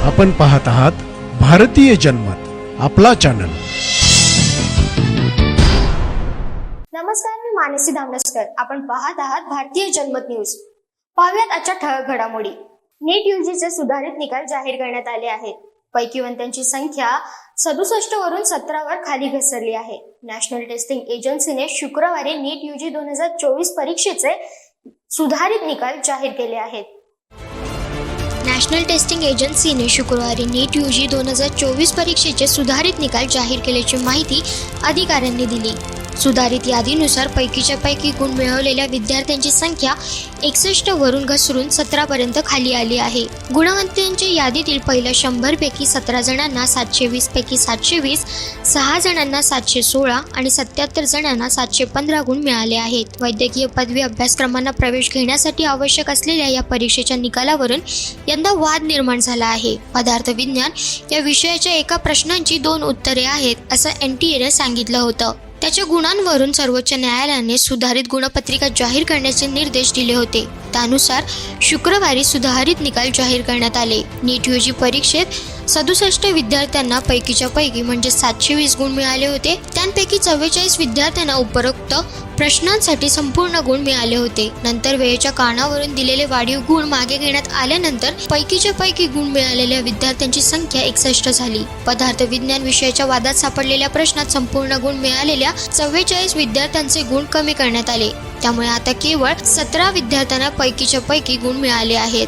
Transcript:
आपण पाहत आहात भारतीय जनमत, आपला चॅनल. नमस्कार, मी मानसी दामनस्कर. आपण पाहत आहात भारतीय जनमत न्यूज. पाहुयात आजच्या ठळक घडामोडी. नीट यूजीचे सुधारित निकाल जाहीर करण्यात आले आहेत. पैकीवंतांची संख्या 67 वरून 17 वर खाली घसरली आहे. नॅशनल टेस्टिंग एजन्सीने शुक्रवारी नीट यूजी 2024 परीक्षेचे सुधारित निकाल जाहीर केले आहेत. नॅशनल टेस्टिंग एजन्सीने शुक्रवारी नीट यूजी 2024 परीक्षेचे सुधारित निकाल जाहीर केल्याची माहिती अधिकाऱ्यांनी दिली. सुधारित यादीनुसार पैकीच्या पैकी गुण मिळवलेल्या विद्यार्थ्यांची संख्या 61 वरून घसरून 17 पर्यंत खाली आली आहे. गुणवंतांच्या यादीतील पहिल्या 100 पैकी 17 जणांना 720 पैकी 720, 6 जणांना 716 आणि 77 जणांना 715 गुण मिळाले आहेत. वैद्यकीय पदवी अभ्यासक्रमांना प्रवेश घेण्यासाठी आवश्यक असलेल्या या परीक्षेच्या निकालावरून यंदा वाद निर्माण झाला आहे. पदार्थ विज्ञान या विषयाच्या एका प्रश्नांची 2 उत्तरे आहेत असं NTA सांगितलं होतं. त्याच्या गुणांवरून सर्वोच्च न्यायालयाने सुधारित गुणपत्रिका जाहीर करण्याचे निर्देश दिले होते. त्यानुसार शुक्रवारी सुधारित निकाल जाहीर करण्यात आले. नीट यूजी परीक्षेत 67 विद्यार्थ्यांना पैकीच्या पैकी म्हणजे 720 गुण मिळाले होते. त्यांपैकी 44 विद्यार्थ्यांना उपरोक्त प्रश्नांसाठी संपूर्ण गुण मिळाले होते. नंतर वेळेच्या कारणावरून दिलेले वाढीव गुण मागे घेण्यात आल्यानंतर पैकीच्या पैकी गुण मिळालेल्या विद्यार्थ्यांची संख्या 61 झाली. पदार्थ विज्ञान विषयाच्या वादात सापडलेल्या प्रश्नात संपूर्ण गुण मिळालेल्या 44 विद्यार्थ्यांचे गुण कमी करण्यात आले. त्यामुळे आता केवळ 17 विद्यार्थ्यांना पैकीच्या पैकी गुण मिळाले आहेत.